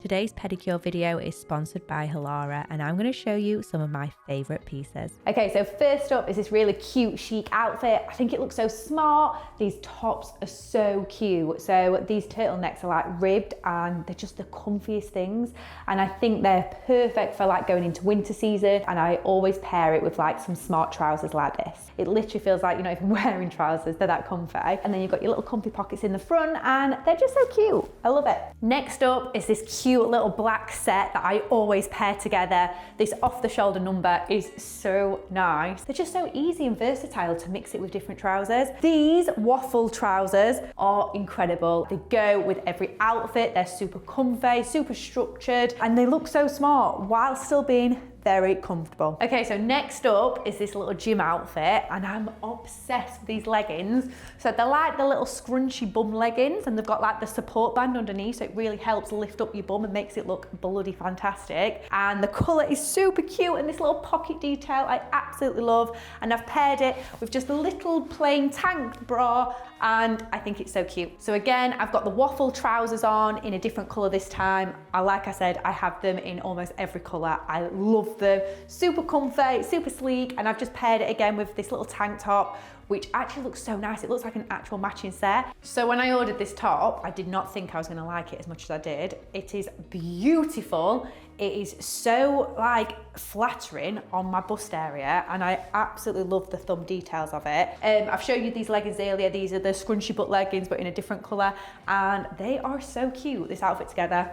Today's pedicure video is sponsored by Halara, and I'm going to show you some of my favourite pieces. Okay, so first up is this really cute chic outfit. I think it looks so smart. These tops are so cute. So these turtlenecks are like ribbed and they're just the comfiest things. And I think they're perfect for like going into winter season. And I always pair it with like some smart trousers like this. It literally feels like you're not even wearing trousers, they're that comfy. And then you've got your little comfy pockets in the front and they're just so cute. I love it. Next up is this cute little black set that I always pair together. This off the shoulder number is so nice. They're just so easy and versatile to mix it with different trousers. These waffle trousers are incredible. They go with every outfit. They're super comfy, super structured, and they look so smart while still being very comfortable. Okay, so next up is this little gym outfit, and I'm obsessed with these leggings. So they're like the little scrunchy bum leggings, and they've got like the support band underneath, so it really helps lift up your bum and makes it look bloody fantastic. And the colour is super cute, and this little pocket detail I absolutely love. And I've paired it with just a little plain tank bra, and I think it's so cute. So again, I've got the waffle trousers on in a different colour this time. Like I said, I have them in almost every colour. I love them, super comfy, super sleek, and I've just paired it again with this little tank top, which actually looks so nice. It looks like an actual matching set. So when I ordered this top, I did not think I was gonna like it as much as I did. It is beautiful. It is so like flattering on my bust area, and I absolutely love the thumb details of it. I've shown you these leggings earlier. These are the scrunchy butt leggings, but in a different color, and they are so cute. This outfit together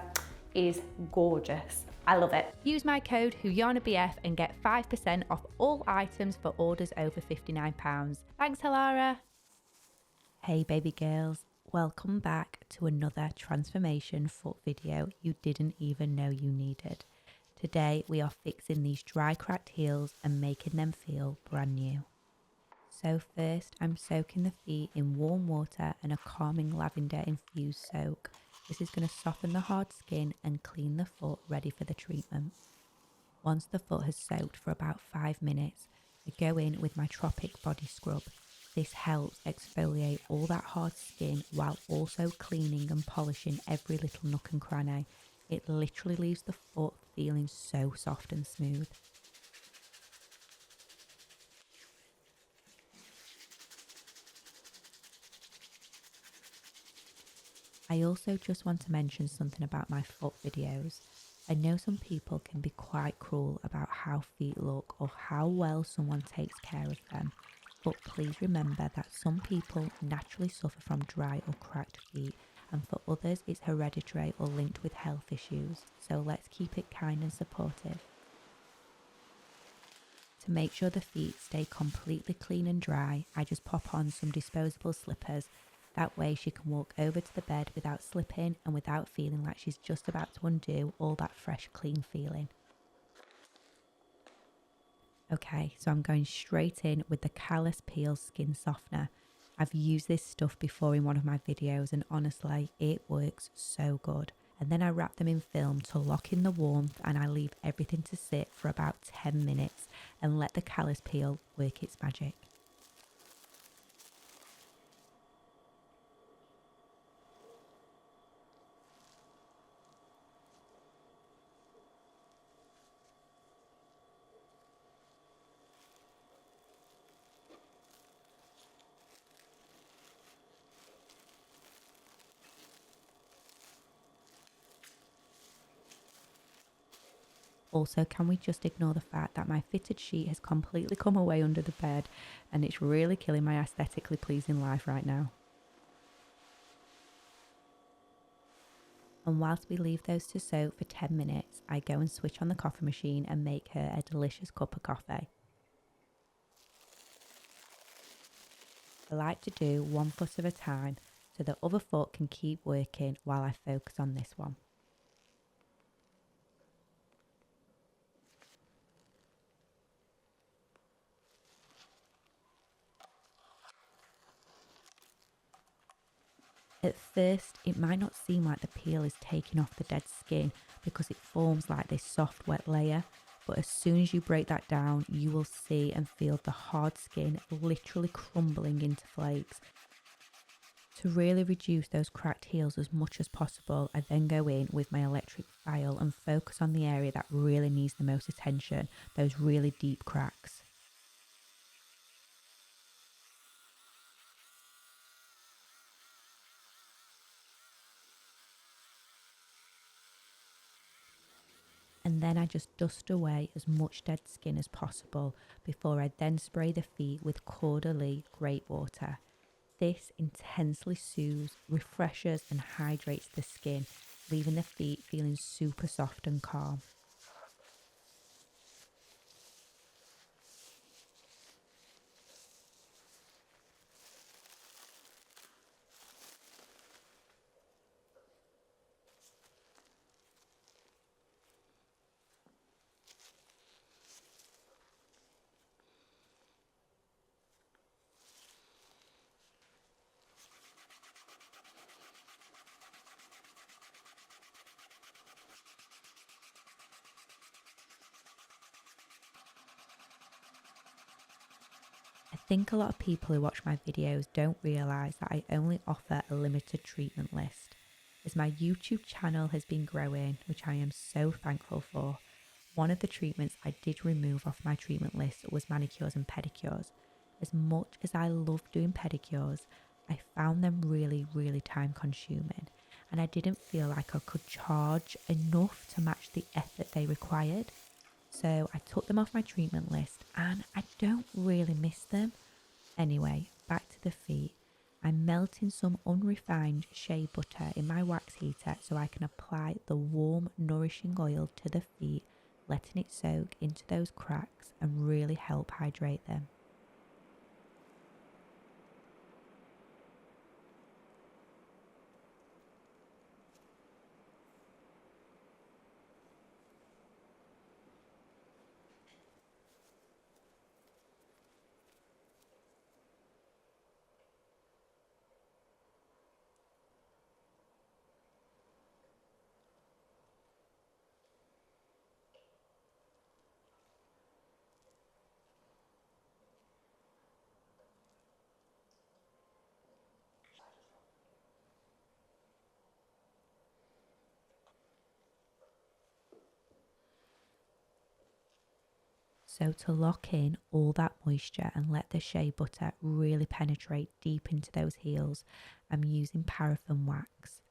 is gorgeous. I love it. Use my code HuyanaBF and get 5% off all items for orders over £59. Thanks, Halara. Hey, baby girls. Welcome back to another transformation foot video you didn't even know you needed. Today, we are fixing these dry, cracked heels and making them feel brand new. So first, I'm soaking the feet in warm water and a calming lavender infused soak. This is going to soften the hard skin and clean the foot ready for the treatment. Once the foot has soaked for about 5 minutes, I go in with my Tropic Body Scrub. This helps exfoliate all that hard skin while also cleaning and polishing every little nook and cranny. It literally leaves the foot feeling so soft and smooth. I also just want to mention something about my foot videos. I know some people can be quite cruel about how feet look or how well someone takes care of them, but please remember that some people naturally suffer from dry or cracked feet, and for others it's hereditary or linked with health issues, so let's keep it kind and supportive. To make sure the feet stay completely clean and dry, I just pop on some disposable slippers. That way she can walk over to the bed without slipping and without feeling like she's just about to undo all that fresh, clean feeling. Okay, so I'm going straight in with the Callus Peel Skin Softener. I've used this stuff before in one of my videos and honestly, it works so good. And then I wrap them in film to lock in the warmth, and I leave everything to sit for about 10 minutes and let the Callus Peel work its magic. Also, can we just ignore the fact that my fitted sheet has completely come away under the bed and it's really killing my aesthetically pleasing life right now. And whilst we leave those to soak for 10 minutes, I go and switch on the coffee machine and make her a delicious cup of coffee. I like to do one foot at a time so the other foot can keep working while I focus on this one. At first, it might not seem like the peel is taking off the dead skin because it forms like this soft, wet layer, but as soon as you break that down, you will see and feel the hard skin literally crumbling into flakes. To really reduce those cracked heels as much as possible, I then go in with my electric file and focus on the area that really needs the most attention, those really deep cracks. And then I just dust away as much dead skin as possible before I then spray the feet with Caudalie grape water. This intensely soothes, refreshes and hydrates the skin, leaving the feet feeling super soft and calm. I think a lot of people who watch my videos don't realise that I only offer a limited treatment list. As my YouTube channel has been growing, which I am so thankful for, one of the treatments I did remove off my treatment list was manicures and pedicures. As much as I love doing pedicures, I found them really, really time consuming, and I didn't feel like I could charge enough to match the effort they required. So I took them off my treatment list and I don't really miss them. Anyway, back to the feet. I'm melting some unrefined shea butter in my wax heater so I can apply the warm, nourishing oil to the feet, letting it soak into those cracks and really help hydrate them. So to lock in all that moisture and let the shea butter really penetrate deep into those heels, I'm using paraffin wax.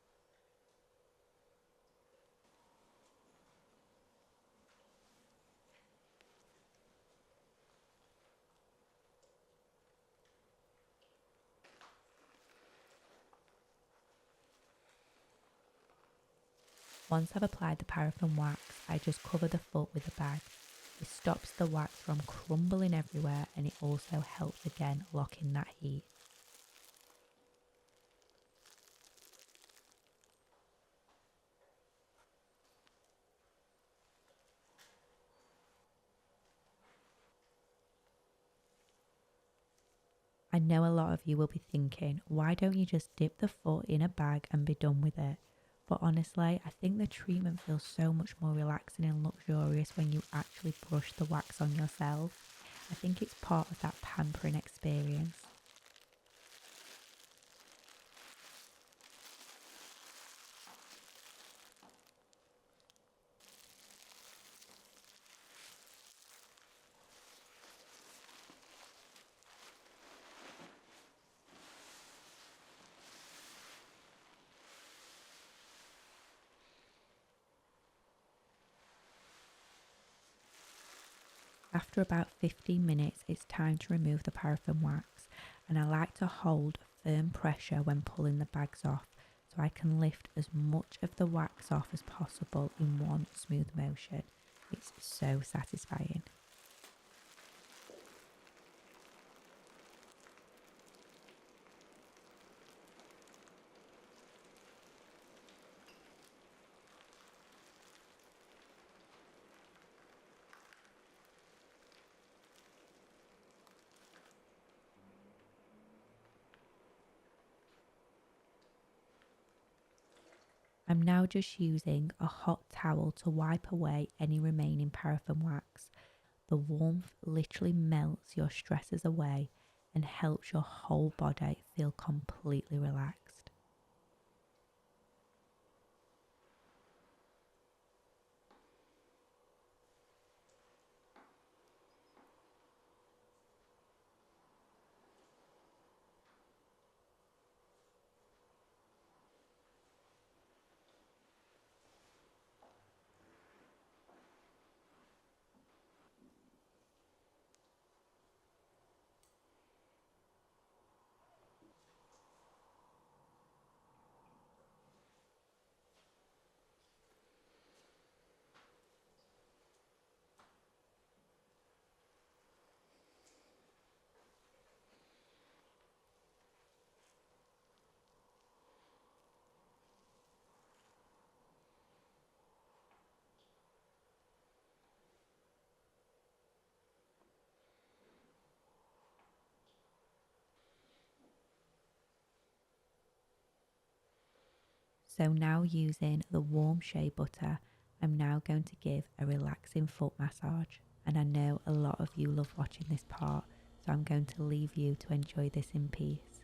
Once I've applied the paraffin wax, I just cover the foot with a bag. It stops the wax from crumbling everywhere and it also helps again lock in that heat. I know a lot of you will be thinking, why don't you just dip the foot in a bag and be done with it? But honestly, I think the treatment feels so much more relaxing and luxurious when you actually brush the wax on yourself. I think it's part of that pampering experience. After about 15 minutes, it's time to remove the paraffin wax, and I like to hold firm pressure when pulling the bags off so I can lift as much of the wax off as possible in one smooth motion. It's so satisfying. I'm now just using a hot towel to wipe away any remaining paraffin wax. The warmth literally melts your stresses away and helps your whole body feel completely relaxed. So now using the warm shea butter, I'm now going to give a relaxing foot massage. And I know a lot of you love watching this part, so I'm going to leave you to enjoy this in peace.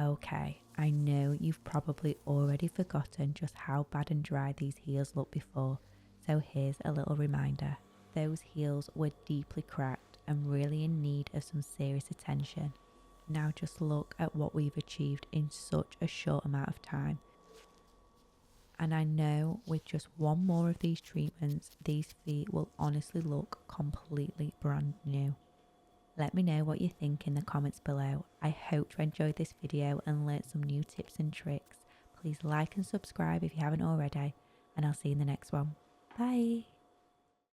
Okay, I know you've probably already forgotten just how bad and dry these heels looked before, so here's a little reminder. Those heels were deeply cracked and really in need of some serious attention. Now just look at what we've achieved in such a short amount of time. And I know with just one more of these treatments, these feet will honestly look completely brand new. Let me know what you think in the comments below. I hope you enjoyed this video and learnt some new tips and tricks. Please like and subscribe if you haven't already, and I'll see you in the next one. Bye!